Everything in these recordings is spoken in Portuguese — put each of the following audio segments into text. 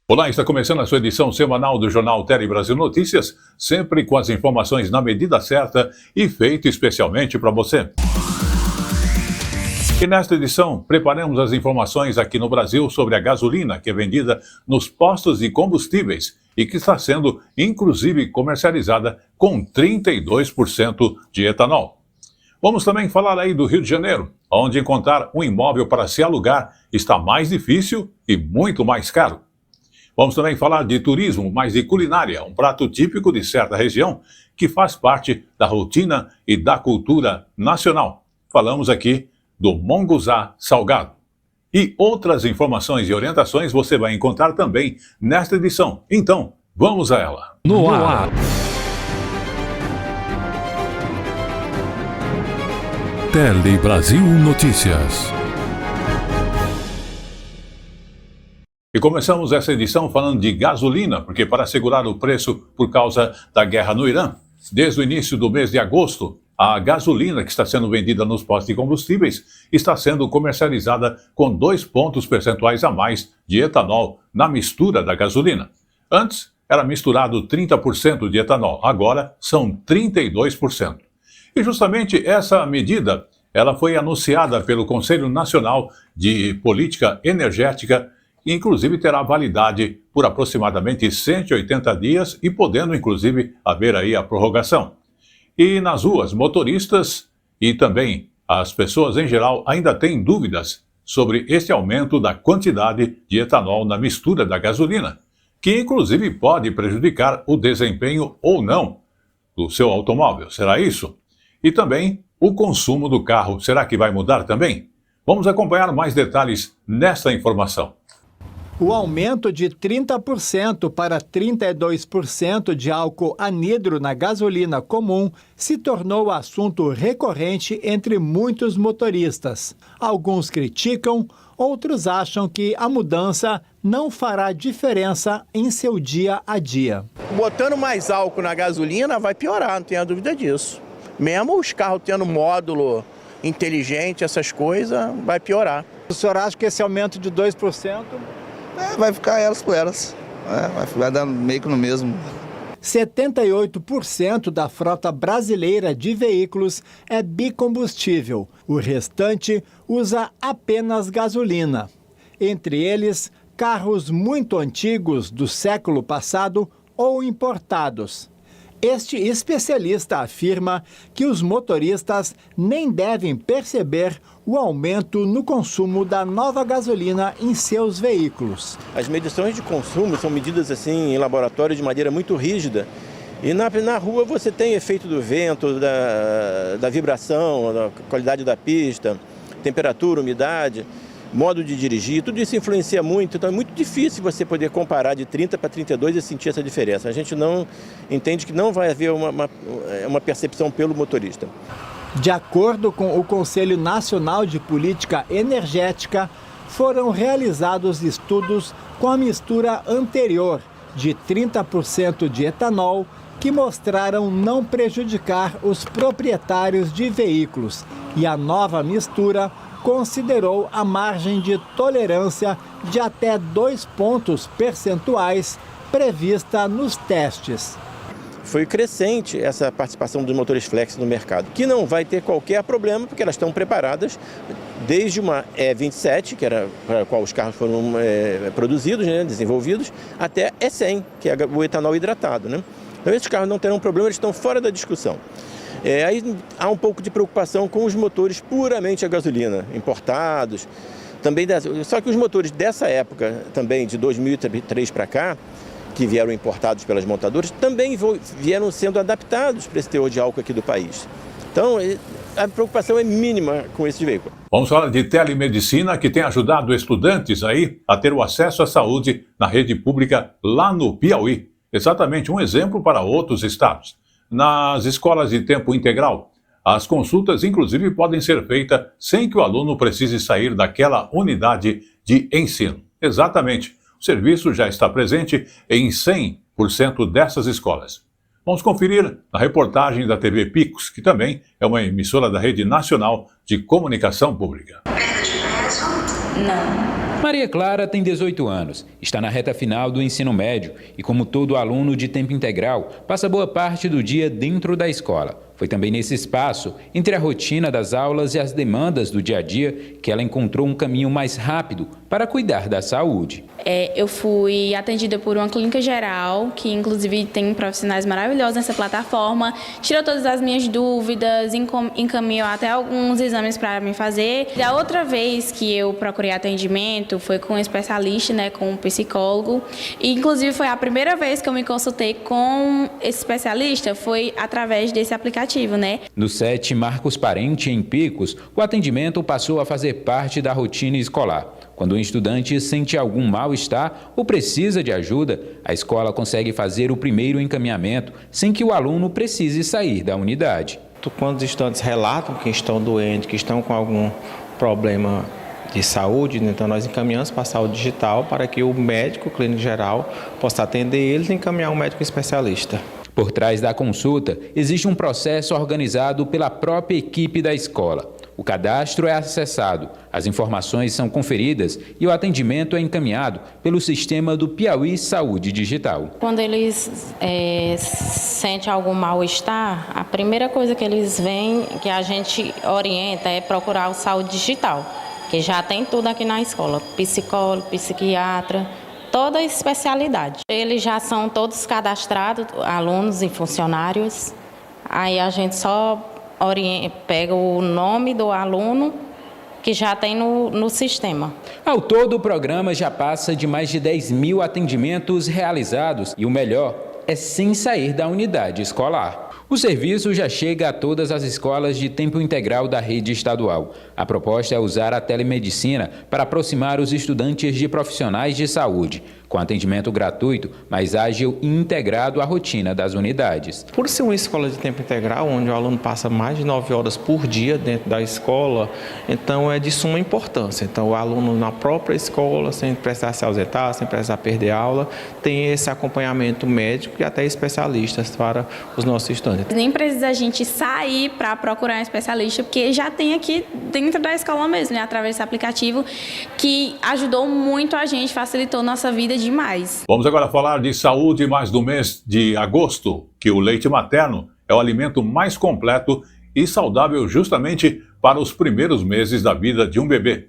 Olá, está começando a sua edição semanal do Jornal Tele Brasil Notícias, sempre com as informações na medida certa e feito especialmente para você. E nesta edição, preparamos as informações aqui no Brasil sobre a gasolina que é vendida nos postos de combustíveis e que está sendo, inclusive, comercializada com 32% de etanol. Vamos também falar aí do Rio de Janeiro, onde encontrar um imóvel para se alugar está mais difícil e muito mais caro. Vamos também falar de turismo, mas de culinária, um prato típico de certa região que faz parte da rotina e da cultura nacional. Falamos aqui do monguzá salgado. E outras informações e orientações você vai encontrar também nesta edição. Então, vamos a ela. No ar. Tele Brasil Notícias. E começamos essa edição falando de gasolina, porque para segurar o preço por causa da guerra no Irã, desde o início do mês de agosto, a gasolina que está sendo vendida nos postos de combustíveis está sendo comercializada com 2 pontos percentuais a mais de etanol na mistura da gasolina. Antes, era misturado 30% de etanol, agora são 32%. E justamente essa medida, ela foi anunciada pelo Conselho Nacional de Política Energética, inclusive terá validade por aproximadamente 180 dias e podendo, inclusive, haver aí a prorrogação. E nas ruas, motoristas e também as pessoas em geral ainda têm dúvidas sobre este aumento da quantidade de etanol na mistura da gasolina, que inclusive pode prejudicar o desempenho ou não do seu automóvel. Será isso? E também o consumo do carro. Será que vai mudar também? Vamos acompanhar mais detalhes nesta informação. O aumento de 30% para 32% de álcool anidro na gasolina comum se tornou assunto recorrente entre muitos motoristas. Alguns criticam, outros acham que a mudança não fará diferença em seu dia a dia. Botando mais álcool na gasolina vai piorar, não tenha dúvida disso. Mesmo os carros tendo módulo inteligente, essas coisas, vai piorar. O senhor acha que esse aumento de 2%... vai ficar elas por elas. Vai dar meio que no mesmo. 78% da frota brasileira de veículos é bicombustível. O restante usa apenas gasolina. Entre eles, carros muito antigos do século passado ou importados. Este especialista afirma que os motoristas nem devem perceber o aumento no consumo da nova gasolina em seus veículos. As medições de consumo são medidas assim em laboratório de maneira muito rígida. E na rua você tem efeito do vento, da vibração, da qualidade da pista, temperatura, umidade, modo de dirigir, tudo isso influencia muito, então é muito difícil você poder comparar de 30 para 32 e sentir essa diferença. A gente não entende que não vai haver uma percepção pelo motorista. De acordo com o Conselho Nacional de Política Energética, foram realizados estudos com a mistura anterior de 30% de etanol que mostraram não prejudicar os proprietários de veículos e a nova mistura considerou a margem de tolerância de até 2 pontos percentuais prevista nos testes. Foi crescente essa participação dos motores flex no mercado, que não vai ter qualquer problema, porque elas estão preparadas desde uma E27, que era para a qual os carros foram produzidos, desenvolvidos, até E100, que é o etanol hidratado. Então esses carros não terão problema, eles estão fora da discussão. Aí há um pouco de preocupação com os motores puramente a gasolina, importados. Só que os motores dessa época, também de 2003 para cá, que vieram importados pelas montadoras, também vieram sendo adaptados para esse teor de álcool aqui do país. Então, a preocupação é mínima com esse veículo. Vamos falar de telemedicina, que tem ajudado estudantes aí a ter o acesso à saúde na rede pública lá no Piauí. Exatamente um exemplo para outros estados. Nas escolas de tempo integral, as consultas, inclusive, podem ser feitas sem que o aluno precise sair daquela unidade de ensino. Exatamente. O serviço já está presente em 100% dessas escolas. Vamos conferir a reportagem da TV Picos, que também é uma emissora da Rede Nacional de Comunicação Pública. Não. Maria Clara tem 18 anos, está na reta final do ensino médio e, como todo aluno de tempo integral, passa boa parte do dia dentro da escola. Foi também nesse espaço, entre a rotina das aulas e as demandas do dia a dia, que ela encontrou um caminho mais rápido para cuidar da saúde. Eu fui atendida por uma clínica geral, que inclusive tem profissionais maravilhosos nessa plataforma, tirou todas as minhas dúvidas, encaminhou até alguns exames para me fazer. E a outra vez que eu procurei atendimento foi com um especialista, com um psicólogo. E, inclusive, foi a primeira vez que eu me consultei com esse especialista, foi através desse aplicativo. No SET Marcos Parente, em Picos, o atendimento passou a fazer parte da rotina escolar. Quando um estudante sente algum mal-estar ou precisa de ajuda, a escola consegue fazer o primeiro encaminhamento sem que o aluno precise sair da unidade. Quando os estudantes relatam que estão doentes, que estão com algum problema de saúde, então nós encaminhamos para a saúde digital para que o médico clínico geral possa atender eles e encaminhar um médico especialista. Por trás da consulta, existe um processo organizado pela própria equipe da escola. O cadastro é acessado, as informações são conferidas e o atendimento é encaminhado pelo sistema do Piauí Saúde Digital. Quando eles sentem algum mal-estar, a primeira coisa que eles veem, que a gente orienta, é procurar o Saúde Digital, que já tem tudo aqui na escola, psicólogo, psiquiatra, toda a especialidade. Eles já são todos cadastrados, alunos e funcionários. Aí a gente só pega o nome do aluno que já tem no sistema. Ao todo, o programa já passa de mais de 10 mil atendimentos realizados e o melhor é sem sair da unidade escolar. O serviço já chega a todas as escolas de tempo integral da rede estadual. A proposta é usar a telemedicina para aproximar os estudantes de profissionais de saúde, com atendimento gratuito, mais ágil e integrado à rotina das unidades. Por ser uma escola de tempo integral, onde o aluno passa mais de 9 horas por dia dentro da escola, então é de suma importância. Então o aluno na própria escola, sem precisar se ausentar, sem precisar perder aula, tem esse acompanhamento médico e até especialistas para os nossos estudantes. Nem precisa a gente sair para procurar um especialista, porque já tem aqui dentro da escola mesmo, através desse aplicativo, que ajudou muito a gente, facilitou nossa vida demais. Vamos agora falar de saúde, mais do mês de agosto, que o leite materno é o alimento mais completo e saudável justamente para os primeiros meses da vida de um bebê.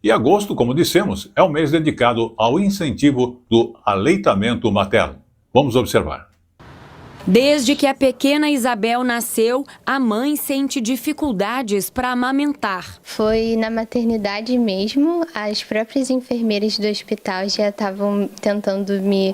E agosto, como dissemos, é o mês dedicado ao incentivo do aleitamento materno. Vamos observar. Desde que a pequena Isabel nasceu, a mãe sente dificuldades para amamentar. Foi na maternidade mesmo, as próprias enfermeiras do hospital já estavam tentando me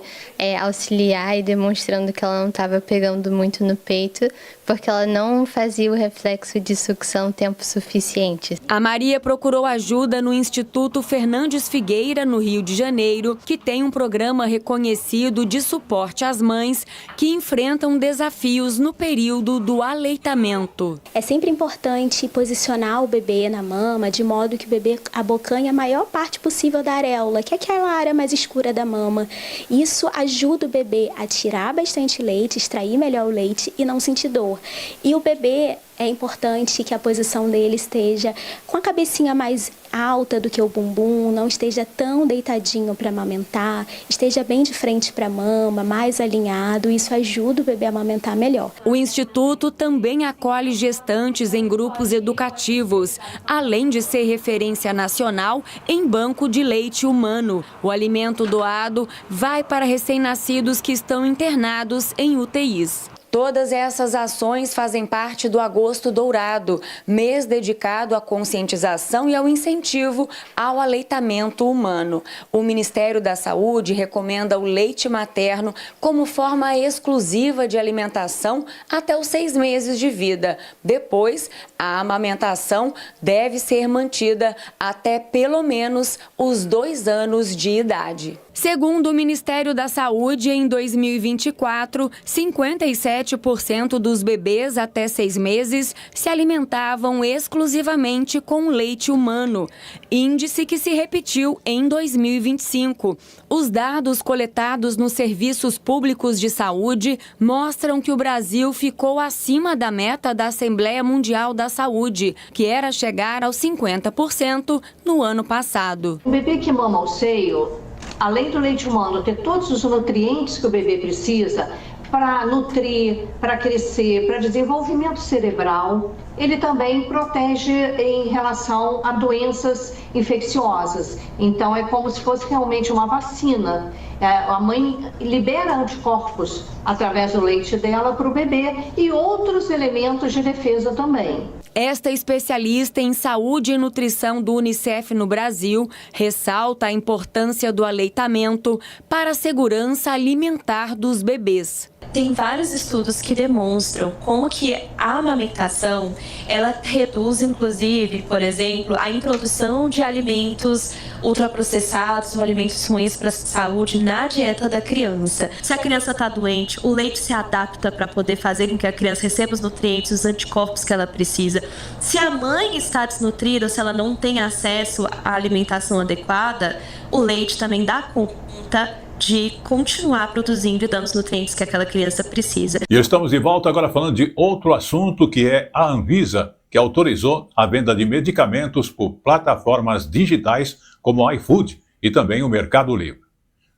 auxiliar e demonstrando que ela não estava pegando muito no peito, porque ela não fazia o reflexo de sucção tempo suficiente. A Maria procurou ajuda no Instituto Fernandes Figueira, no Rio de Janeiro, que tem um programa reconhecido de suporte às mães que enfrentam desafios no período do aleitamento. É sempre importante posicionar o bebê na mama de modo que o bebê abocanhe a maior parte possível da areola, que é aquela área mais escura da mama. Isso ajuda o bebê a tirar bastante leite, extrair melhor o leite e não sentir dor. E o bebê, é importante que a posição dele esteja com a cabecinha mais alta do que o bumbum, não esteja tão deitadinho para amamentar, esteja bem de frente para a mama, mais alinhado. Isso ajuda o bebê a amamentar melhor. O Instituto também acolhe gestantes em grupos educativos, além de ser referência nacional em banco de leite humano. O alimento doado vai para recém-nascidos que estão internados em UTIs. Todas essas ações fazem parte do Agosto Dourado, mês dedicado à conscientização e ao incentivo ao aleitamento humano. O Ministério da Saúde recomenda o leite materno como forma exclusiva de alimentação até os 6 meses de vida. Depois, a amamentação deve ser mantida até pelo menos os 2 anos de idade. Segundo o Ministério da Saúde, em 2024, 57% dos bebês até 6 meses se alimentavam exclusivamente com leite humano, índice que se repetiu em 2025. Os dados coletados nos serviços públicos de saúde mostram que o Brasil ficou acima da meta da Assembleia Mundial da Saúde, que era chegar aos 50% no ano passado. O bebê que mama ao seio, além do leite humano ter todos os nutrientes que o bebê precisa para nutrir, para crescer, para desenvolvimento cerebral, ele também protege em relação a doenças infecciosas. Então é como se fosse realmente uma vacina. A mãe libera anticorpos através do leite dela para o bebê e outros elementos de defesa também. Esta especialista em saúde e nutrição do Unicef no Brasil ressalta a importância do aleitamento para a segurança alimentar dos bebês. Tem vários estudos que demonstram como que a amamentação, ela reduz, inclusive, por exemplo, a introdução de alimentos ultraprocessados ou alimentos ruins para a saúde na dieta da criança. Se a criança está doente, o leite se adapta para poder fazer com que a criança receba os nutrientes, os anticorpos que ela precisa. Se a mãe está desnutrida, se ela não tem acesso à alimentação adequada, o leite também dá conta de continuar produzindo e dando os nutrientes que aquela criança precisa. E estamos de volta agora falando de outro assunto, que é a Anvisa, que autorizou a venda de medicamentos por plataformas digitais como o iFood e também o Mercado Livre.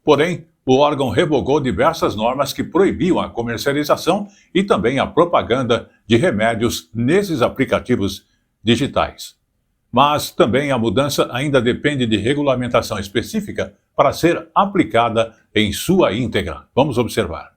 Porém, o órgão revogou diversas normas que proibiam a comercialização e também a propaganda de remédios nesses aplicativos digitais. Mas também a mudança ainda depende de regulamentação específica para ser aplicada em sua íntegra. Vamos observar.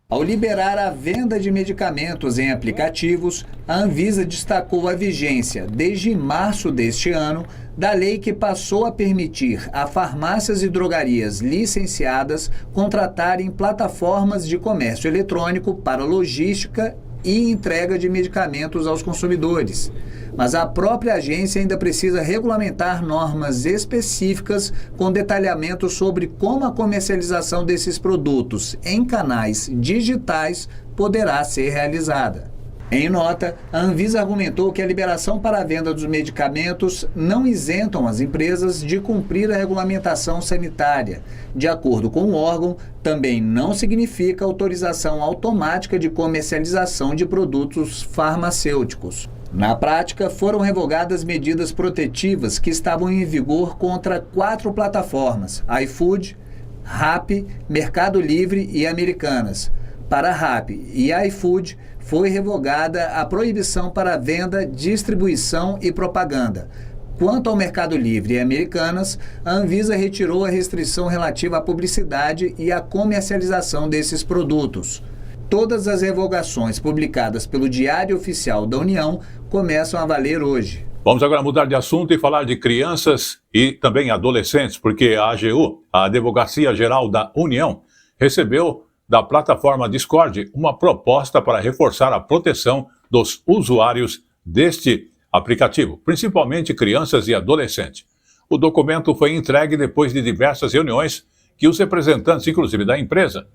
Ao liberar a venda de medicamentos em aplicativos, a Anvisa destacou a vigência, desde março deste ano, da lei que passou a permitir a farmácias e drogarias licenciadas contratarem plataformas de comércio eletrônico para logística e entrega de medicamentos aos consumidores. Mas a própria agência ainda precisa regulamentar normas específicas com detalhamento sobre como a comercialização desses produtos em canais digitais poderá ser realizada. Em nota, a Anvisa argumentou que a liberação para a venda dos medicamentos não isentam as empresas de cumprir a regulamentação sanitária. De acordo com o órgão, também não significa autorização automática de comercialização de produtos farmacêuticos. Na prática, foram revogadas medidas protetivas que estavam em vigor contra 4 plataformas: iFood, Rappi, Mercado Livre e Americanas. Para Rappi e iFood, foi revogada a proibição para venda, distribuição e propaganda. Quanto ao Mercado Livre e Americanas, a Anvisa retirou a restrição relativa à publicidade e à comercialização desses produtos. Todas as revogações publicadas pelo Diário Oficial da União começam a valer hoje. Vamos agora mudar de assunto e falar de crianças e também adolescentes, porque a AGU, a Advocacia Geral da União, recebeu da plataforma Discord uma proposta para reforçar a proteção dos usuários deste aplicativo, principalmente crianças e adolescentes. O documento foi entregue depois de diversas reuniões que os representantes, inclusive da empresa,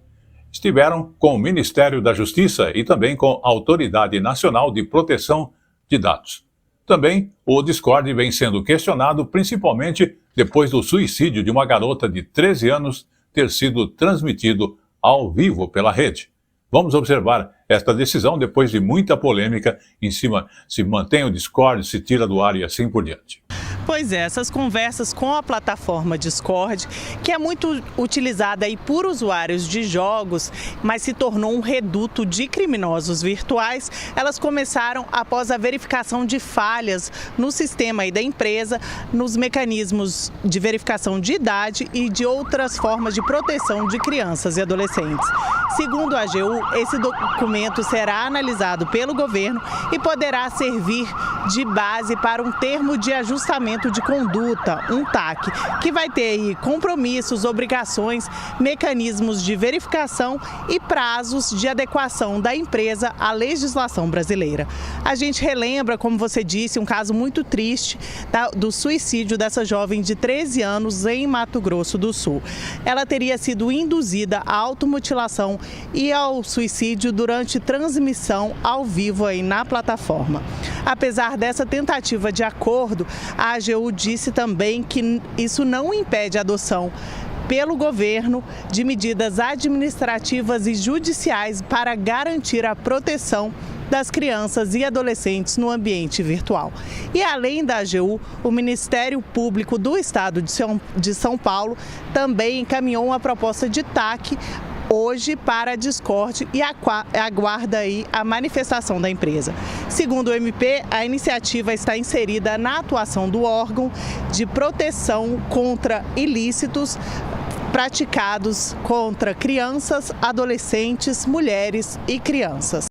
estiveram com o Ministério da Justiça e também com a Autoridade Nacional de Proteção de Dados. Também o Discord vem sendo questionado, principalmente depois do suicídio de uma garota de 13 anos ter sido transmitido ao vivo pela rede. Vamos observar esta decisão depois de muita polêmica em cima se mantém o Discord, se tira do ar e assim por diante. Pois é, essas conversas com a plataforma Discord, que é muito utilizada aí por usuários de jogos, mas se tornou um reduto de criminosos virtuais, elas começaram após a verificação de falhas no sistema aí da empresa, nos mecanismos de verificação de idade e de outras formas de proteção de crianças e adolescentes. Segundo a AGU, esse documento será analisado pelo governo e poderá servir de base para um termo de ajustamento treinamento de conduta, um TAC, que vai ter aí compromissos, obrigações, mecanismos de verificação e prazos de adequação da empresa à legislação brasileira. A gente relembra, como você disse, um caso muito triste do suicídio dessa jovem de 13 anos em Mato Grosso do Sul. Ela teria sido induzida à automutilação e ao suicídio durante transmissão ao vivo aí na plataforma. Apesar dessa tentativa de acordo, a AGU disse também que isso não impede a adoção pelo governo de medidas administrativas e judiciais para garantir a proteção das crianças e adolescentes no ambiente virtual. E além da AGU, o Ministério Público do Estado de São Paulo também encaminhou uma proposta de TAC hoje para a Discord e aguarda aí a manifestação da empresa. Segundo o MP, a iniciativa está inserida na atuação do órgão de proteção contra ilícitos praticados contra crianças, adolescentes, mulheres e crianças.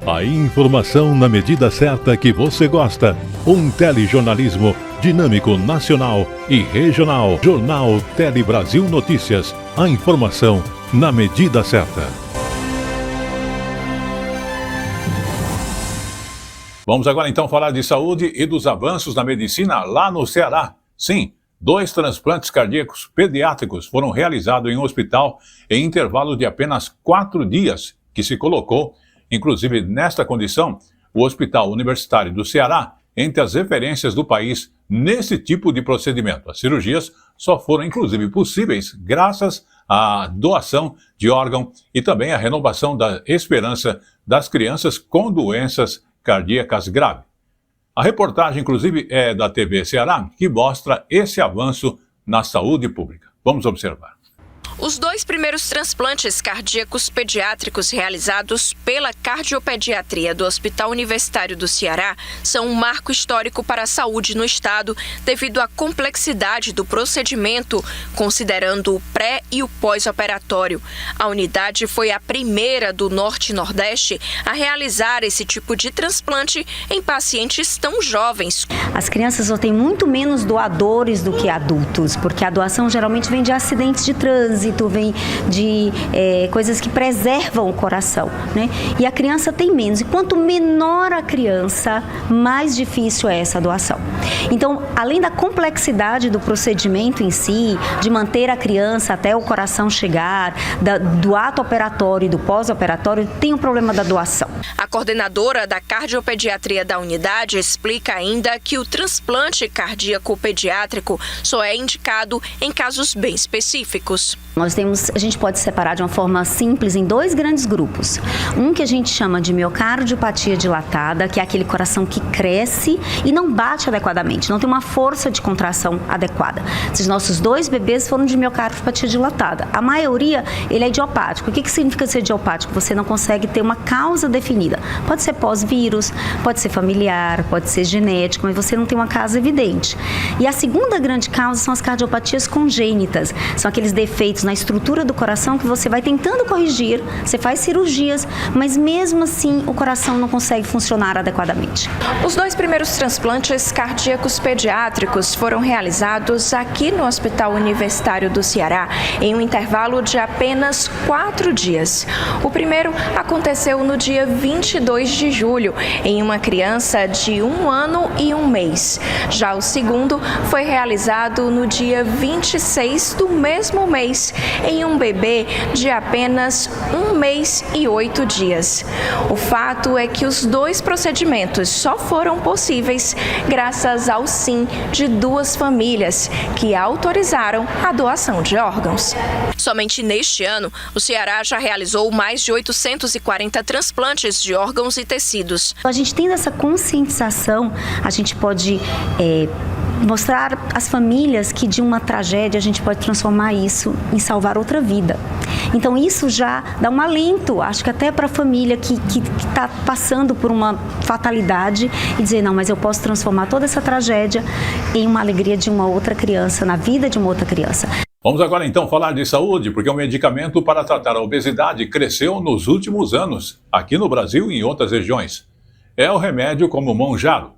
A informação na medida certa que você gosta. Um telejornalismo dinâmico, nacional e regional. Jornal Tele Brasil Notícias. A informação na medida certa. Vamos agora então falar de saúde e dos avanços na medicina lá no Ceará. Sim, 2 transplantes cardíacos pediátricos foram realizados em um hospital em intervalo de apenas 4 dias, que se colocou, inclusive nesta condição, o Hospital Universitário do Ceará entre as referências do país nesse tipo de procedimento. As cirurgias só foram inclusive possíveis graças à doação de órgão e também à renovação da esperança das crianças com doenças cardíacas graves. A reportagem, inclusive, é da TV Ceará, que mostra esse avanço na saúde pública. Vamos observar. Os 2 primeiros transplantes cardíacos pediátricos realizados pela Cardiopediatria do Hospital Universitário do Ceará são um marco histórico para a saúde no estado devido à complexidade do procedimento, considerando o pré e o pós-operatório. A unidade foi a primeira do Norte e Nordeste a realizar esse tipo de transplante em pacientes tão jovens. As crianças têm muito menos doadores do que adultos, porque a doação geralmente vem de acidentes de trânsito, vem de coisas que preservam o coração, né? E a criança tem menos. E quanto menor a criança, mais difícil é essa doação. Então, além da complexidade do procedimento em si, de manter a criança até o coração chegar, do ato operatório e do pós-operatório, tem o problema da doação. A coordenadora da Cardiopediatria da unidade explica ainda que o transplante cardíaco pediátrico só é indicado em casos bem específicos. A gente pode separar de uma forma simples em 2 grandes grupos. Um que a gente chama de miocardiopatia dilatada, que é aquele coração que cresce e não bate adequadamente, não tem uma força de contração adequada. Esses nossos 2 bebês foram de miocardiopatia dilatada. A maioria, ele é idiopático. O que significa ser idiopático? Você não consegue ter uma causa definida. Pode ser pós-vírus, pode ser familiar, pode ser genético, mas você não tem uma causa evidente. E a segunda grande causa são as cardiopatias congênitas. São aqueles defeitos na estrutura do coração que você vai tentando corrigir, você faz cirurgias, mas mesmo assim o coração não consegue funcionar adequadamente. Os 2 primeiros transplantes cardíacos pediátricos foram realizados aqui no Hospital Universitário do Ceará em um intervalo de apenas 4 dias. O primeiro aconteceu no dia 22 de julho, em uma criança de 1 ano e 1 mês. Já o segundo foi realizado no dia 26 do mesmo mês, em um bebê de apenas 1 mês e 8 dias. O fato é que os 2 procedimentos só foram possíveis graças ao sim de 2 famílias que autorizaram a doação de órgãos. Somente neste ano, o Ceará já realizou mais de 840 transplantes de órgãos e tecidos. A gente tendo essa conscientização, a gente pode mostrar às famílias que de uma tragédia a gente pode transformar isso em salvar outra vida. Então isso já dá um alento, acho que até para a família que está passando por uma fatalidade e dizer, não, mas eu posso transformar toda essa tragédia em uma alegria de uma outra criança, na vida de uma outra criança. Vamos agora então falar de saúde, porque o medicamento para tratar a obesidade cresceu nos últimos anos, aqui no Brasil e em outras regiões. É o remédio como o Mounjaro,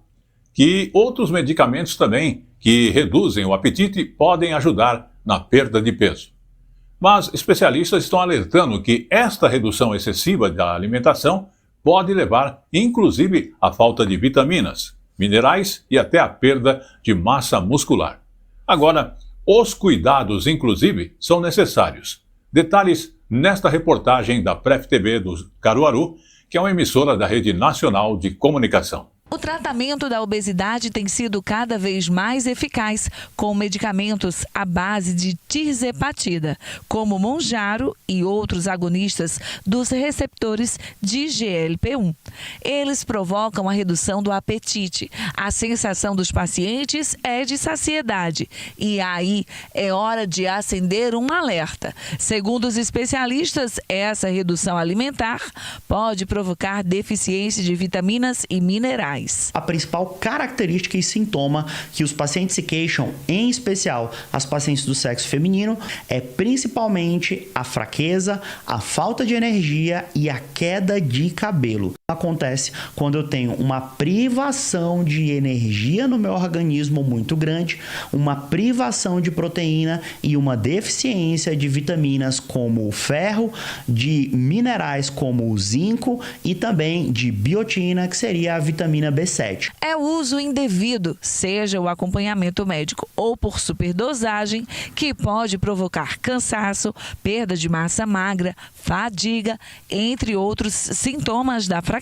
que outros medicamentos também que reduzem o apetite podem ajudar na perda de peso. Mas especialistas estão alertando que esta redução excessiva da alimentação pode levar, inclusive, à falta de vitaminas, minerais e até à perda de massa muscular. Agora, os cuidados, inclusive, são necessários. Detalhes nesta reportagem da Pref TV do Caruaru, que é uma emissora da Rede Nacional de Comunicação. O tratamento da obesidade tem sido cada vez mais eficaz com medicamentos à base de tirzepatida, como o Mounjaro e outros agonistas dos receptores de GLP-1. Eles provocam a redução do apetite. A sensação dos pacientes é de saciedade. E aí é hora de acender um alerta. Segundo os especialistas, essa redução alimentar pode provocar deficiência de vitaminas e minerais. A principal característica e sintoma que os pacientes se queixam, em especial as pacientes do sexo feminino, é principalmente a fraqueza, a falta de energia e a queda de cabelo. Acontece quando eu tenho uma privação de energia no meu organismo muito grande, uma privação de proteína e uma deficiência de vitaminas como o ferro, de minerais como o zinco e também de biotina, que seria a vitamina B7. É o uso indevido, seja o acompanhamento médico ou por superdosagem, que pode provocar cansaço, perda de massa magra, fadiga, entre outros sintomas da fraqueza.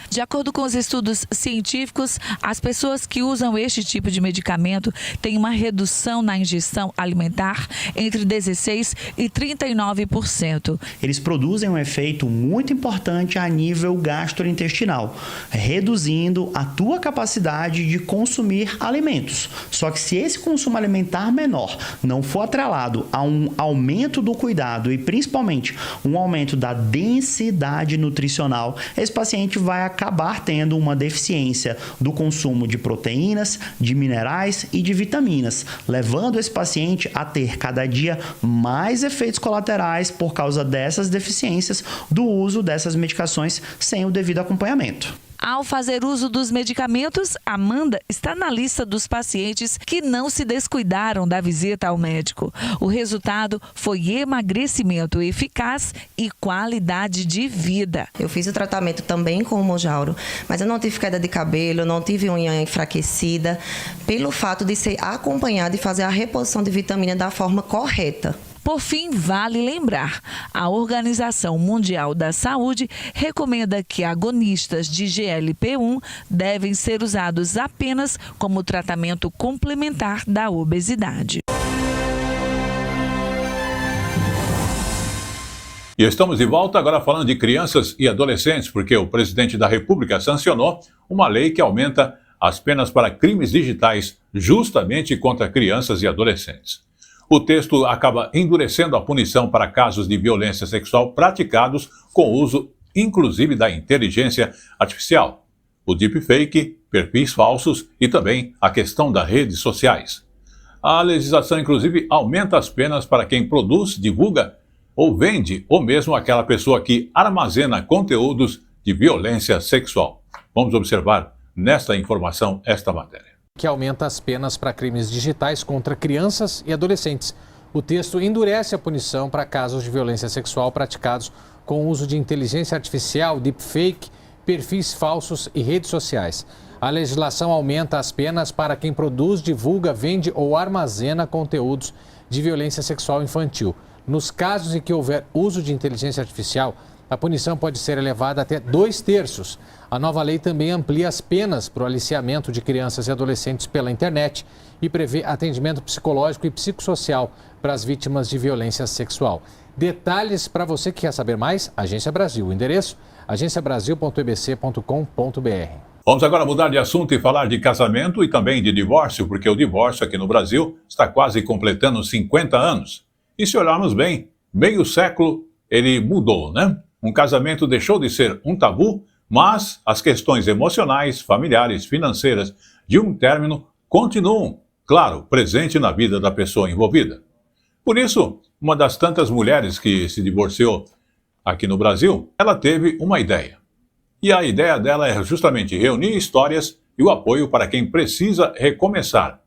De acordo com os estudos científicos, as pessoas que usam este tipo de medicamento têm uma redução na ingestão alimentar entre 16% e 39%. Eles produzem um efeito muito importante a nível gastrointestinal, reduzindo a tua capacidade de consumir alimentos. Só que se esse consumo alimentar menor não for atrelado a um aumento do cuidado e principalmente um aumento da densidade nutricional, esse paciente vai acabar tendo uma deficiência do consumo de proteínas, de minerais e de vitaminas, levando esse paciente a ter cada dia mais efeitos colaterais por causa dessas deficiências do uso dessas medicações sem o devido acompanhamento. Ao fazer uso dos medicamentos, Amanda está na lista dos pacientes que não se descuidaram da visita ao médico. O resultado foi emagrecimento eficaz e qualidade de vida. Eu fiz o tratamento também com o Mounjaro, mas eu não tive queda de cabelo, não tive unha enfraquecida, pelo fato de ser acompanhada e fazer a reposição de vitamina da forma correta. Por fim, vale lembrar, a Organização Mundial da Saúde recomenda que agonistas de GLP-1 devem ser usados apenas como tratamento complementar da obesidade. E estamos de volta agora falando de crianças e adolescentes, porque o presidente da República sancionou uma lei que aumenta as penas para crimes digitais justamente contra crianças e adolescentes. O texto acaba endurecendo a punição para casos de violência sexual praticados com o uso, inclusive, da inteligência artificial, o deepfake, perfis falsos e também a questão das redes sociais. A legislação, inclusive, aumenta as penas para quem produz, divulga ou vende, ou mesmo aquela pessoa que armazena conteúdos de violência sexual. Vamos observar nesta informação esta matéria. Que aumenta as penas para crimes digitais contra crianças e adolescentes. O texto endurece a punição para casos de violência sexual praticados com o uso de inteligência artificial, deepfake, perfis falsos e redes sociais. A legislação aumenta as penas para quem produz, divulga, vende ou armazena conteúdos de violência sexual infantil. Nos casos em que houver uso de inteligência artificial, a punição pode ser elevada até 2/3. A nova lei também amplia as penas para o aliciamento de crianças e adolescentes pela internet e prevê atendimento psicológico e psicossocial para as vítimas de violência sexual. Detalhes para você que quer saber mais, Agência Brasil. O endereço, agenciabrasil.ebc.com.br. Vamos agora mudar de assunto e falar de casamento e também de divórcio, porque o divórcio aqui no Brasil está quase completando 50 anos. E se olharmos bem, meio século ele mudou, né? Um casamento deixou de ser um tabu, mas as questões emocionais, familiares, financeiras de um término continuam, claro, presente na vida da pessoa envolvida. Por isso, uma das tantas mulheres que se divorciou aqui no Brasil, ela teve uma ideia. E a ideia dela é justamente reunir histórias e o apoio para quem precisa recomeçar.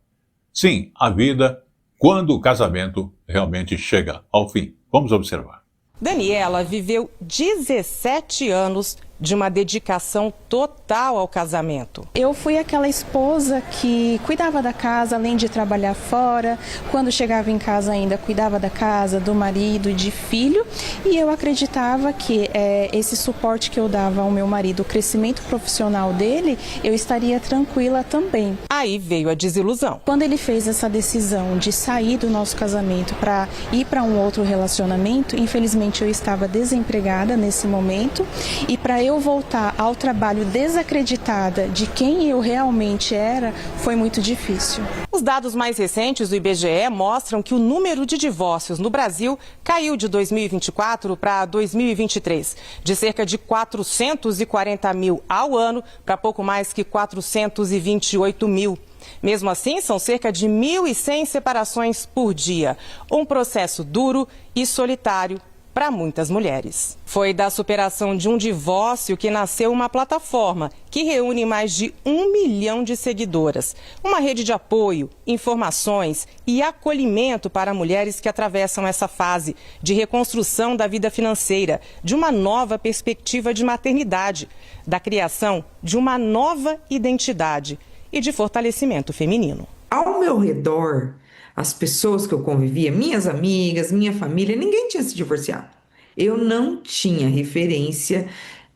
Sim, a vida quando o casamento realmente chega ao fim. Vamos observar. Daniela viveu 17 anos de uma dedicação total ao casamento. Eu fui aquela esposa que cuidava da casa, além de trabalhar fora. Quando chegava em casa ainda cuidava da casa, do marido e de filho. E eu acreditava que esse suporte que eu dava ao meu marido, o crescimento profissional dele, eu estaria tranquila também. Aí veio a desilusão. Quando ele fez essa decisão de sair do nosso casamento para ir para um outro relacionamento, infelizmente eu estava desempregada nesse momento. E para eu voltar ao trabalho desacreditada de quem eu realmente era, foi muito difícil. Os dados mais recentes do IBGE mostram que o número de divórcios no Brasil caiu de 2024 para 2023, de cerca de 440 mil ao ano para pouco mais que 428 mil. Mesmo assim, são cerca de 1.100 separações por dia, um processo duro e solitário para muitas mulheres. Foi da superação de um divórcio que nasceu uma plataforma que reúne mais de 1 milhão de seguidoras. Uma rede de apoio, informações e acolhimento para mulheres que atravessam essa fase de reconstrução da vida financeira, de uma nova perspectiva de maternidade, da criação de uma nova identidade e de fortalecimento feminino. Ao meu redor, as pessoas que eu convivia, minhas amigas, minha família, ninguém tinha se divorciado. Eu não tinha referência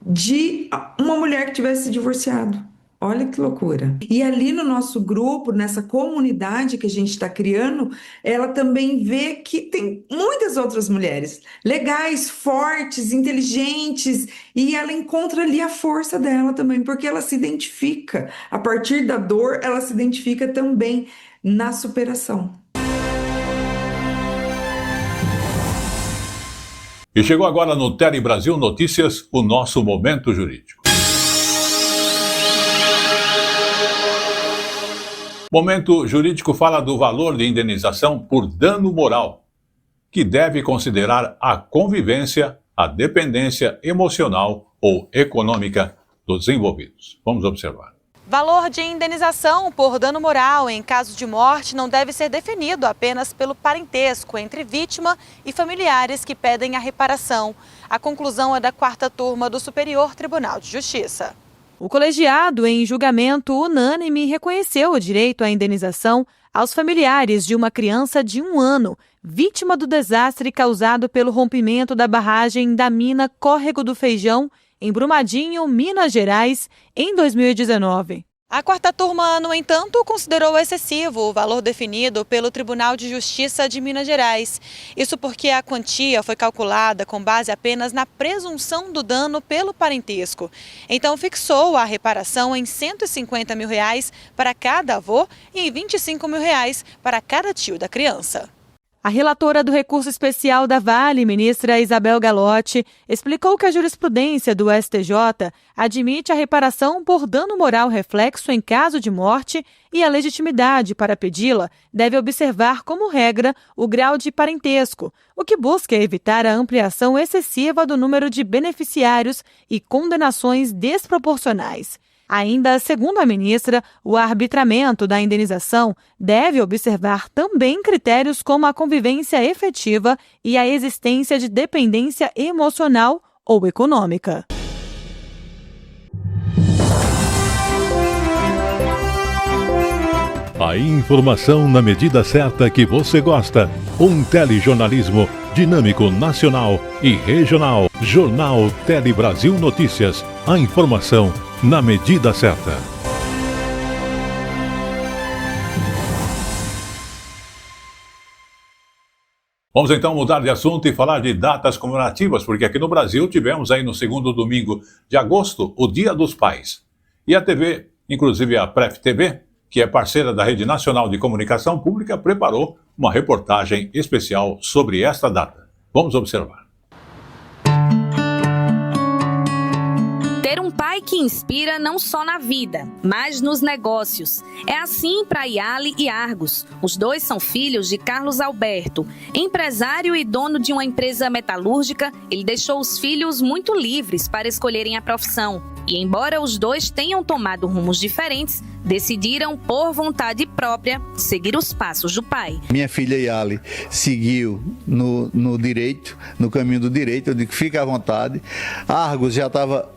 de uma mulher que tivesse se divorciado. Olha que loucura. E ali no nosso grupo, nessa comunidade que a gente está criando, ela também vê que tem muitas outras mulheres legais, fortes, inteligentes, e ela encontra ali a força dela também, porque ela se identifica. A partir da dor, ela se identifica também na superação. E chegou agora no Tele Brasil Notícias, o nosso Momento Jurídico. Momento Jurídico fala do valor de indenização por dano moral, que deve considerar a convivência, a dependência emocional ou econômica dos envolvidos. Vamos observar. Valor de indenização por dano moral em caso de morte não deve ser definido apenas pelo parentesco entre vítima e familiares que pedem a reparação. A conclusão é da 4ª turma do Superior Tribunal de Justiça. O colegiado, em julgamento unânime, reconheceu o direito à indenização aos familiares de uma criança de 1 ano, vítima do desastre causado pelo rompimento da barragem da mina Córrego do Feijão, em Brumadinho, Minas Gerais, em 2019. A 4ª turma, no entanto, considerou excessivo o valor definido pelo Tribunal de Justiça de Minas Gerais. Isso porque a quantia foi calculada com base apenas na presunção do dano pelo parentesco. Então fixou a reparação em R$ 150 mil para cada avô e em R$ 25 mil para cada tio da criança. A relatora do recurso especial da Vale, ministra Isabel Galotti, explicou que a jurisprudência do STJ admite a reparação por dano moral reflexo em caso de morte e a legitimidade para pedi-la deve observar como regra o grau de parentesco, o que busca evitar a ampliação excessiva do número de beneficiários e condenações desproporcionais. Ainda, segundo a ministra, o arbitramento da indenização deve observar também critérios como a convivência efetiva e a existência de dependência emocional ou econômica. A informação na medida certa que você gosta. Um telejornalismo dinâmico, nacional e regional. Jornal Tele Brasil Notícias. A informação na medida certa. Vamos então mudar de assunto e falar de datas comemorativas, porque aqui no Brasil tivemos aí no 2º domingo de agosto o Dia dos Pais. E a TV, inclusive a Pref TV, que é parceira da Rede Nacional de Comunicação Pública, preparou uma reportagem especial sobre esta data. Vamos observar. Ter um pai pai que inspira não só na vida, mas nos negócios. É assim para Yali e Argos. Os dois são filhos de Carlos Alberto. Empresário e dono de uma empresa metalúrgica, ele deixou os filhos muito livres para escolherem a profissão. E embora os dois tenham tomado rumos diferentes, decidiram, por vontade própria, seguir os passos do pai. Minha filha Yali seguiu no direito, no caminho do direito. Eu digo, fica à vontade. Argos já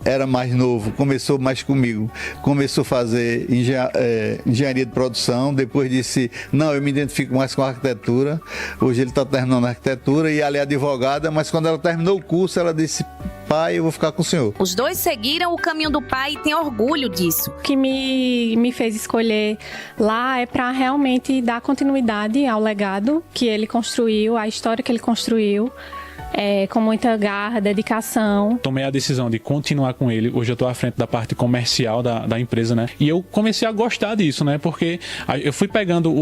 era mais novo, começou mais comigo. Começou a fazer engenharia de produção, depois disse, não, eu me identifico mais com a arquitetura. Hoje ele está terminando a arquitetura e Yali é advogada, mas quando ela terminou o curso, ela disse, pai, eu vou ficar com o senhor. Os dois seguiram o caminho do pai e têm orgulho disso. O que me fez escolher lá é para realmente dar continuidade ao legado que ele construiu, à história que ele construiu. Com muita garra, dedicação. Tomei a decisão de continuar com ele. Hoje eu estou à frente da parte comercial da empresa, né? E eu comecei a gostar disso, né? Porque eu fui pegando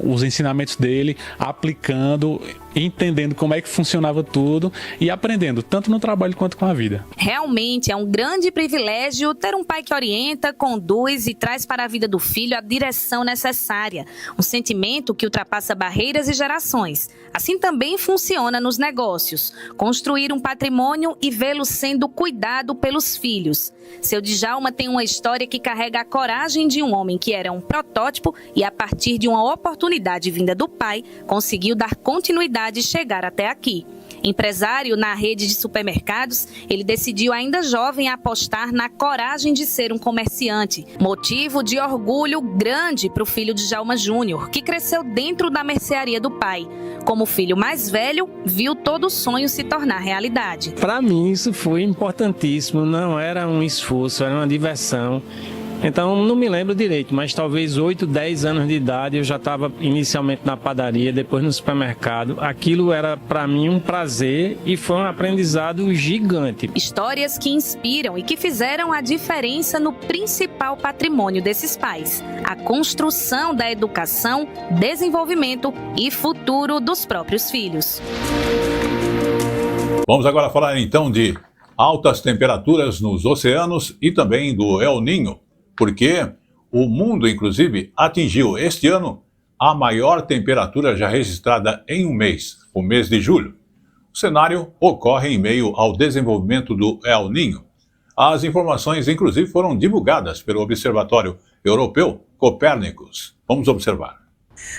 os ensinamentos dele, aplicando, entendendo como é que funcionava tudo e aprendendo, tanto no trabalho quanto com a vida. Realmente é um grande privilégio ter um pai que orienta, conduz e traz para a vida do filho a direção necessária. Um sentimento que ultrapassa barreiras e gerações. Assim também funciona nos negócios. Construir um patrimônio e vê-lo sendo cuidado pelos filhos. Seu Djalma tem uma história que carrega a coragem de um homem que era um protótipo e, a partir de uma oportunidade vinda do pai, conseguiu dar continuidade e chegar até aqui. Empresário na rede de supermercados, ele decidiu ainda jovem apostar na coragem de ser um comerciante. Motivo de orgulho grande para o filho de Djalma Júnior, que cresceu dentro da mercearia do pai. Como filho mais velho, viu todo o sonho se tornar realidade. Para mim isso foi importantíssimo, não era um esforço, era uma diversão. Então, não me lembro direito, mas talvez 8, 10 anos de idade eu já estava inicialmente na padaria, depois no supermercado. Aquilo era para mim um prazer e foi um aprendizado gigante. Histórias que inspiram e que fizeram a diferença no principal patrimônio desses pais: a construção da educação, desenvolvimento e futuro dos próprios filhos. Vamos agora falar então de altas temperaturas nos oceanos e também do El Niño, porque o mundo, inclusive, atingiu este ano a maior temperatura já registrada em um mês, o mês de julho. O cenário ocorre em meio ao desenvolvimento do El Niño. As informações, inclusive, foram divulgadas pelo Observatório Europeu Copérnicos. Vamos observar.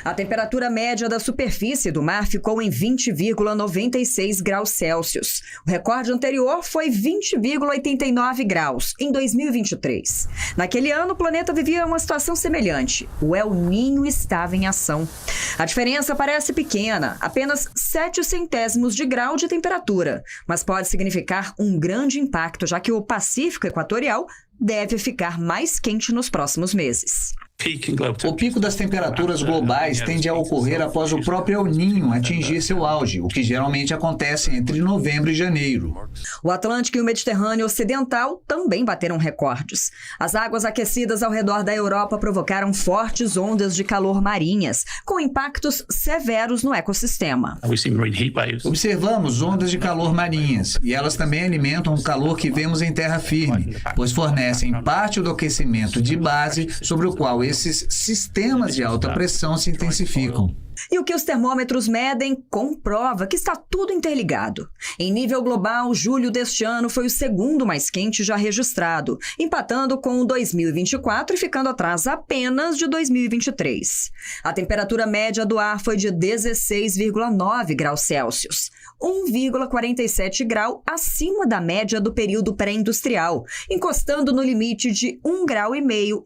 A temperatura média da superfície do mar ficou em 20,96 graus Celsius. O recorde anterior foi 20,89 graus, em 2023. Naquele ano, o planeta vivia uma situação semelhante. O El Niño estava em ação. A diferença parece pequena, apenas 0,7 de grau de temperatura, mas pode significar um grande impacto, já que o Pacífico Equatorial deve ficar mais quente nos próximos meses. O pico das temperaturas globais tende a ocorrer após o próprio El Niño atingir seu auge, o que geralmente acontece entre novembro e janeiro. O Atlântico e o Mediterrâneo Ocidental também bateram recordes. As águas aquecidas ao redor da Europa provocaram fortes ondas de calor marinhas, com impactos severos no ecossistema. Observamos ondas de calor marinhas, e elas também alimentam o calor que vemos em terra firme, pois fornecem parte do aquecimento de base sobre o qual esses sistemas de alta pressão se intensificam. E o que os termômetros medem comprova que está tudo interligado. Em nível global, julho deste ano foi o segundo mais quente já registrado, empatando com o 2024 e ficando atrás apenas de 2023. A temperatura média do ar foi de 16,9 graus Celsius, 1,47 grau acima da média do período pré-industrial, encostando no limite de 1,5 grau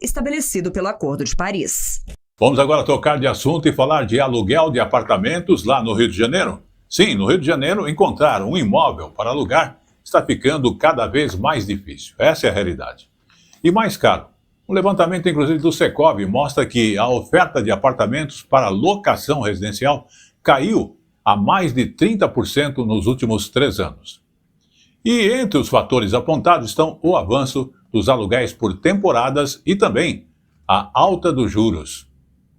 estabelecido pelo Acordo de Paris. Vamos agora trocar de assunto e falar de aluguel de apartamentos lá no Rio de Janeiro. Sim, no Rio de Janeiro, encontrar um imóvel para alugar está ficando cada vez mais difícil. Essa é a realidade. E mais caro. Um levantamento, inclusive, do Secovi mostra que a oferta de apartamentos para locação residencial caiu a mais de 30% nos últimos 3 anos. E entre os fatores apontados estão o avanço dos aluguéis por temporadas e também a alta dos juros.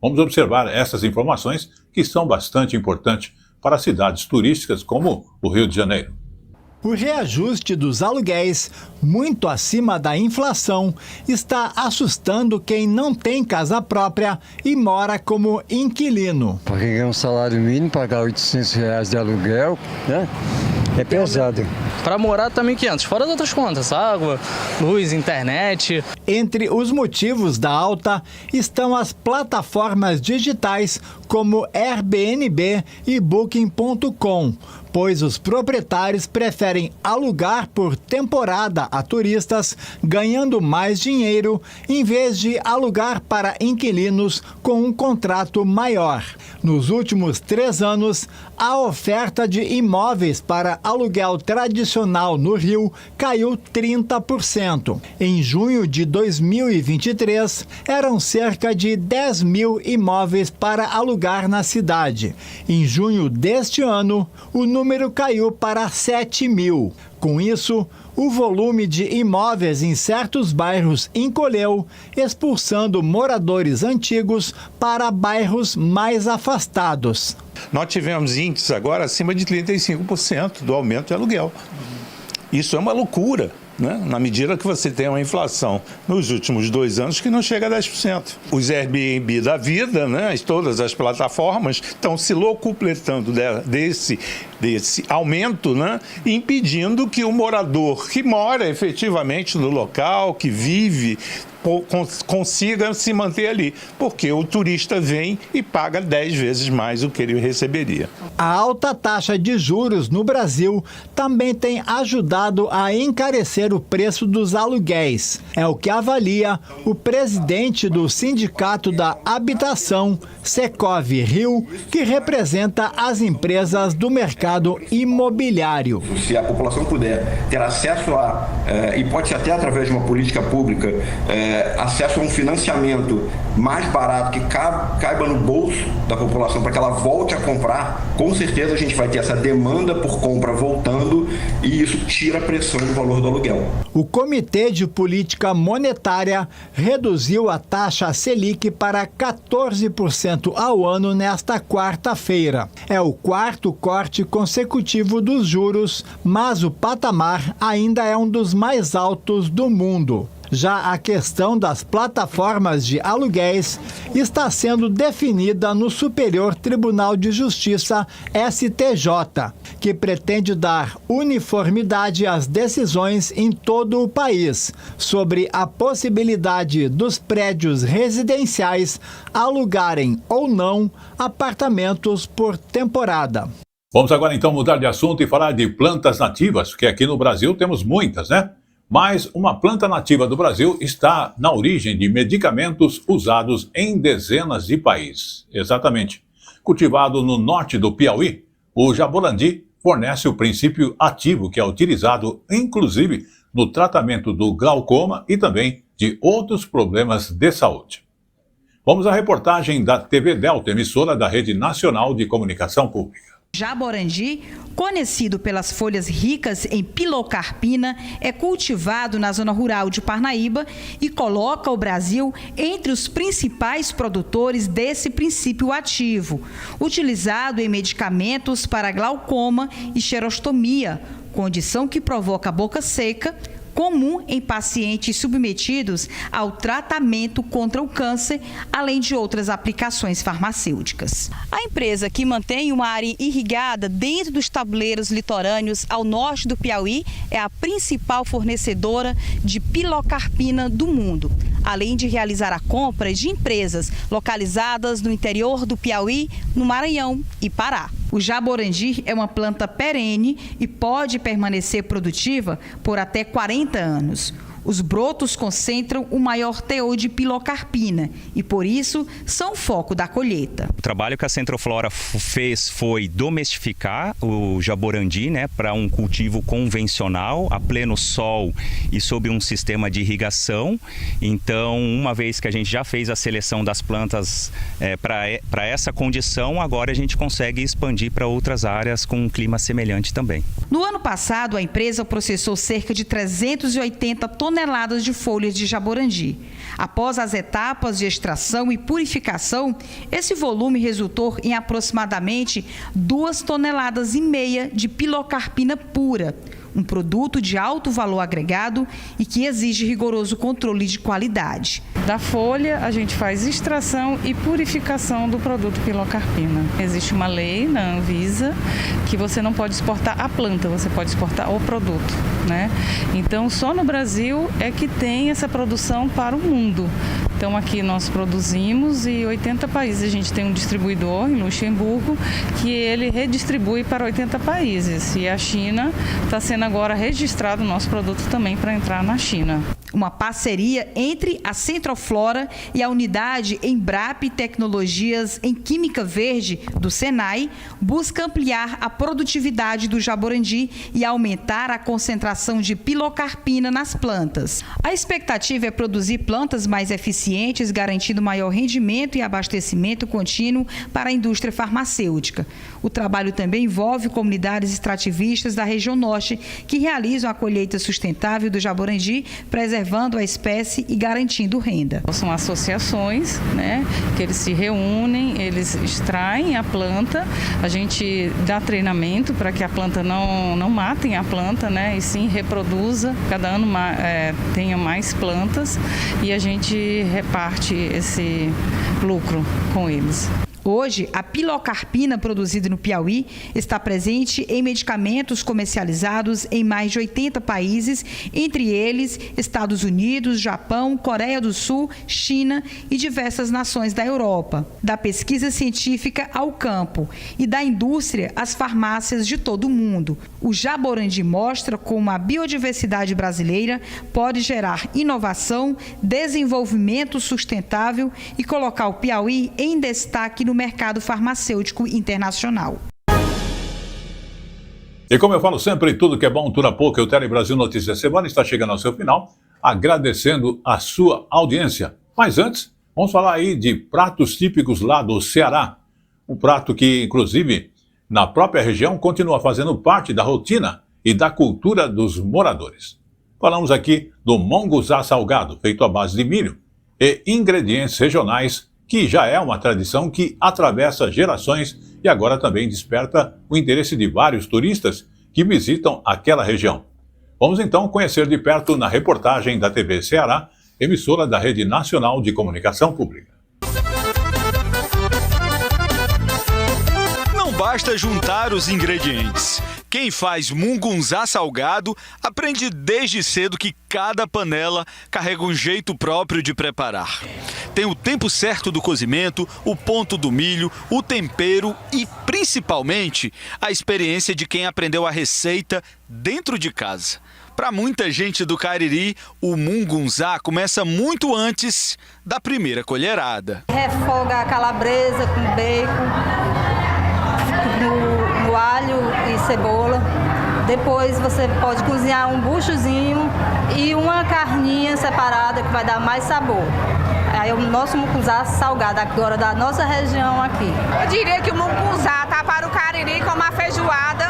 Vamos observar essas informações que são bastante importantes para cidades turísticas como o Rio de Janeiro. O reajuste dos aluguéis, muito acima da inflação, está assustando quem não tem casa própria e mora como inquilino. Para quem ganha um salário mínimo, pagar R$800 de aluguel, né? É pesado. Para morar também 500, fora as outras contas, água, luz, internet. Entre os motivos da alta estão as plataformas digitais como Airbnb e Booking.com, pois os proprietários preferem alugar por temporada a turistas, ganhando mais dinheiro, em vez de alugar para inquilinos com um contrato maior. Nos últimos 3 anos, a oferta de imóveis para aluguel tradicional no Rio caiu 30%. Em junho de 2023, eram cerca de 10 mil imóveis para alugar na cidade. Em junho deste ano, o número caiu para 7 mil. Com isso, o volume de imóveis em certos bairros encolheu, expulsando moradores antigos para bairros mais afastados. Nós tivemos índices agora acima de 35% do aumento de aluguel. Isso é uma loucura, né? Na medida que você tem uma inflação nos últimos 2 anos que não chega a 10%. Os Airbnb da vida, né? Todas as plataformas estão se locupletando desse aumento, né? Impedindo que o morador que mora efetivamente no local, que vive, consiga se manter ali, porque o turista vem e paga 10 vezes mais do que ele receberia. A alta taxa de juros no Brasil também tem ajudado a encarecer o preço dos aluguéis. É o que avalia o presidente do Sindicato da Habitação, Secov Rio, que representa as empresas do mercado imobiliário. Se a população puder ter acesso e pode ser até através de uma política pública, acesso a um financiamento mais barato que caiba no bolso da população para que ela volte a comprar, com certeza a gente vai ter essa demanda por compra voltando e isso tira a pressão do valor do aluguel. O Comitê de Política Monetária reduziu a taxa Selic para 14% ao ano nesta quarta-feira. É o 4º corte consecutivo dos juros, mas o patamar ainda é um dos mais altos do mundo. Já a questão das plataformas de aluguéis está sendo definida no Superior Tribunal de Justiça, STJ, que pretende dar uniformidade às decisões em todo o país sobre a possibilidade dos prédios residenciais alugarem ou não apartamentos por temporada. Vamos agora então mudar de assunto e falar de plantas nativas, porque aqui no Brasil temos muitas, né? Mas uma planta nativa do Brasil está na origem de medicamentos usados em dezenas de países. Exatamente. Cultivado no norte do Piauí, o jaborandi fornece o princípio ativo que é utilizado, inclusive, no tratamento do glaucoma e também de outros problemas de saúde. Vamos à reportagem da TV Delta, emissora da Rede Nacional de Comunicação Pública. Jaborandi, conhecido pelas folhas ricas em pilocarpina, é cultivado na zona rural de Parnaíba e coloca o Brasil entre os principais produtores desse princípio ativo, utilizado em medicamentos para glaucoma e xerostomia, condição que provoca boca seca, comum em pacientes submetidos ao tratamento contra o câncer, além de outras aplicações farmacêuticas. A empresa, que mantém uma área irrigada dentro dos tabuleiros litorâneos ao norte do Piauí, é a principal fornecedora de pilocarpina do mundo, além de realizar a compra de empresas localizadas no interior do Piauí, no Maranhão e Pará. O jaborandi é uma planta perene e pode permanecer produtiva por até 40 anos. Os brotos concentram o maior teor de pilocarpina e, por isso, são foco da colheita. O trabalho que a Centroflora fez foi domestificar o jaborandi, né, para um cultivo convencional, a pleno sol e sob um sistema de irrigação. Então, uma vez que a gente já fez a seleção das plantas para essa condição, agora a gente consegue expandir para outras áreas com um clima semelhante também. No ano passado, a empresa processou cerca de 380 toneladas de folhas de jaborandi. Após as etapas de extração e purificação, esse volume resultou em aproximadamente 2,5 toneladas de pilocarpina pura. um produto de alto valor agregado e que exige rigoroso controle de qualidade. Da folha, a gente faz extração e purificação do produto pilocarpina. Existe uma lei na Anvisa que você não pode exportar a planta, você pode exportar o produto, né? Então, só no Brasil é que tem essa produção para o mundo. Então, aqui nós produzimos e 80 países. A gente tem um distribuidor em Luxemburgo que ele redistribui para 80 países. E a China está sendo agora registrado o nosso produto também para entrar na China. Uma parceria entre a Centroflora e a unidade Embrapa Tecnologias em Química Verde do Senai busca ampliar a produtividade do jaborandi e aumentar a concentração de pilocarpina nas plantas. A expectativa é produzir plantas mais eficientes, garantindo maior rendimento e abastecimento contínuo para a indústria farmacêutica. O trabalho também envolve comunidades extrativistas da região norte que realizam a colheita sustentável do jaborandi, preservando a espécie e garantindo renda. São associações, né, que eles se reúnem, eles extraem a planta, a gente dá treinamento para que a planta não matem a planta, né, e sim reproduza, cada ano tenha mais plantas e a gente reparte esse lucro com eles. Hoje, a pilocarpina produzida no Piauí está presente em medicamentos comercializados em mais de 80 países, entre eles Estados Unidos, Japão, Coreia do Sul, China e diversas nações da Europa. Da pesquisa científica ao campo e da indústria às farmácias de todo o mundo. O jaborandi mostra como a biodiversidade brasileira pode gerar inovação, desenvolvimento sustentável e colocar o Piauí em destaque no mercado farmacêutico internacional. E como eu falo sempre, tudo que é bom dura pouco. E o Tele Brasil Notícias Semana está chegando ao seu final, agradecendo a sua audiência. Mas antes, vamos falar aí de pratos típicos lá do Ceará. Um prato que, inclusive, na própria região, continua fazendo parte da rotina e da cultura dos moradores. Falamos aqui do monguzá salgado, feito à base de milho, e ingredientes regionais, que já é uma tradição que atravessa gerações e agora também desperta o interesse de vários turistas que visitam aquela região. Vamos então conhecer de perto na reportagem da TV Ceará, emissora da Rede Nacional de Comunicação Pública. Não basta juntar os ingredientes. Quem faz mungunzá salgado aprende desde cedo que cada panela carrega um jeito próprio de preparar. Tem o tempo certo do cozimento, o ponto do milho, o tempero e, principalmente, a experiência de quem aprendeu a receita dentro de casa. Para muita gente do Cariri, o mungunzá começa muito antes da primeira colherada. Refoga a calabresa com bacon, no alho e cebola. Depois você pode cozinhar um buchozinho e uma carninha separada que vai dar mais sabor. Aí o nosso mungunzá salgado agora da nossa região aqui. Eu diria que o mungunzá tá para o Cariri como a feijoada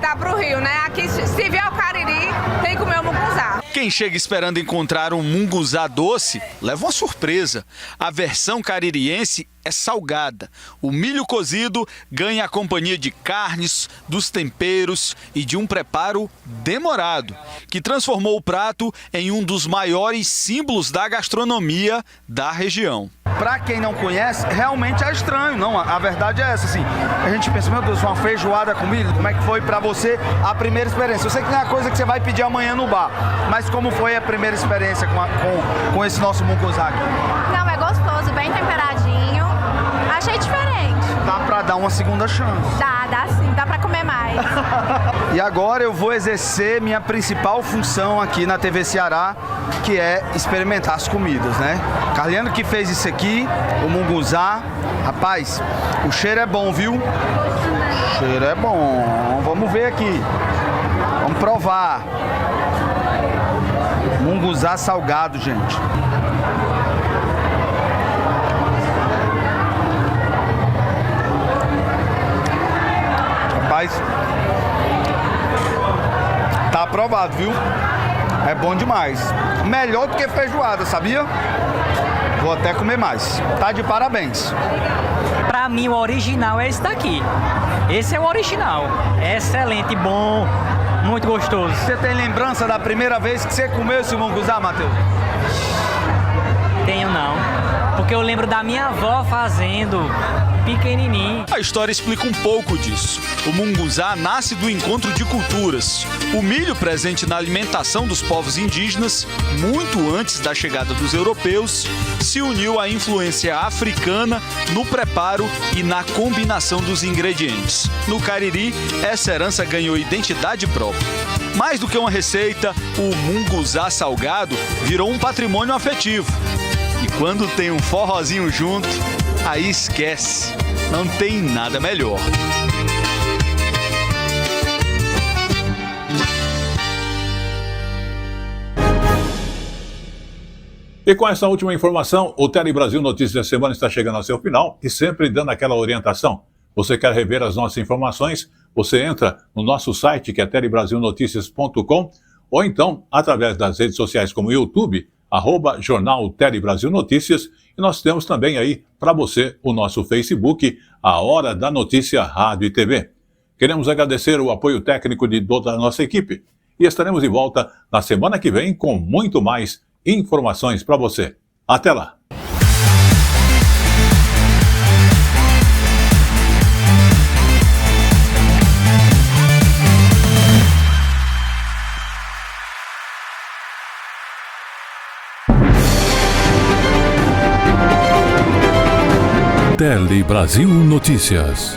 tá para o Rio, né? Aqui se vier o Cariri tem que comer o mungunzá. Quem chega esperando encontrar um mungunzá doce, leva uma surpresa. A versão caririense é salgada. O milho cozido ganha a companhia de carnes, dos temperos e de um preparo demorado, que transformou o prato em um dos maiores símbolos da gastronomia da região. Para quem não conhece, realmente é estranho, não? A verdade é essa, assim. A gente pensa, meu Deus, uma feijoada com milho? Como é que foi para você a primeira experiência? Eu sei que não é uma coisa que você vai pedir amanhã no bar, mas como foi a primeira experiência com esse nosso mungunzá aqui? Não, é gostoso, bem temperadinho. Achei diferente. Dá para dar uma segunda chance. Dá sim, dá para comer mais. E agora eu vou exercer minha principal função aqui na TV Ceará, que é experimentar as comidas, né? Carliano que fez isso aqui, o mungunzá. Rapaz, o cheiro é bom, viu? O cheiro é bom. Vamos ver aqui. Vamos provar. Mungunzá salgado, gente. Rapaz, tá aprovado, viu? É bom demais. Melhor do que feijoada, sabia? Vou até comer mais. Tá de parabéns. Pra mim, o original é esse daqui. Esse é o original. É excelente, bom, muito gostoso. Você tem lembrança da primeira vez que você comeu esse munguzá, Matheus? Tenho não, porque eu lembro da minha avó fazendo pequenininho. A história explica um pouco disso. O munguzá nasce do encontro de culturas. O milho presente na alimentação dos povos indígenas, muito antes da chegada dos europeus, se uniu à influência africana no preparo e na combinação dos ingredientes. No Cariri, essa herança ganhou identidade própria. Mais do que uma receita, o munguzá salgado virou um patrimônio afetivo. E quando tem um forrozinho junto, aí esquece, não tem nada melhor. E com essa última informação, o Tele Brasil Notícias da Semana está chegando ao seu final e sempre dando aquela orientação. Você quer rever as nossas informações? Você entra no nosso site, que é telebrasilnoticias.com, ou então através das redes sociais como o YouTube, @Jornal Tele Brasil Notícias, e nós temos também aí para você o nosso Facebook, A Hora da Notícia Rádio e TV. Queremos agradecer o apoio técnico de toda a nossa equipe e estaremos de volta na semana que vem com muito mais informações para você. Até lá! Tele Brasil Notícias.